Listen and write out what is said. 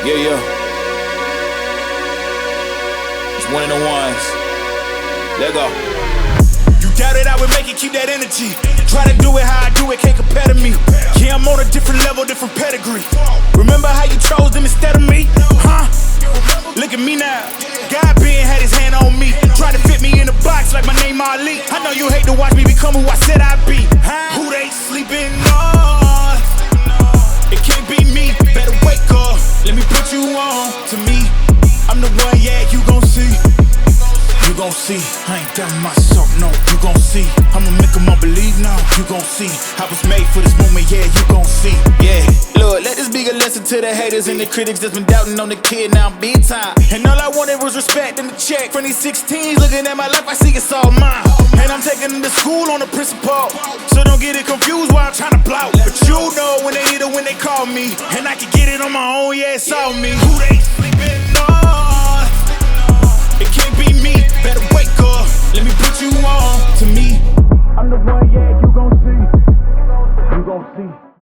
Yeah. It's one of the ones. Let go. You doubted I would make it, keep that energy. Try to do it how I do it, can't compare to me. Yeah, I'm on a different level, different pedigree. Remember how you chose them instead of me? Huh? Look at me now. God being had his hand on me. Try to fit me in a box like my name Ali. I know you hate to watch me become who I said I'd be. Who they sleeping on? It can't be me, better wake up. Let me put you on to me. I'm the one, yeah, you gon' see. You gon' see, I ain't done myself, no, you gon' see. I'ma make them all believe now, you gon' see. I was made for this moment, yeah, you gon' see. Yeah, Lord, let this be a lesson to the haters and the critics that's been doubting on the kid, now I'm big time. And all I wanted was respect and the check. From these 16s, looking at my life, I see it's all mine. And I'm taking them to school on the principle, so don't get it confused while I'm trying to blout. But you know when they need it, when they call me, and I can get it on my own, yeah, it's all me. Who they sleeping on? It can't be me, better wake up. Let me put you on to me. I'm the one, yeah, you gon' see. You gon' see.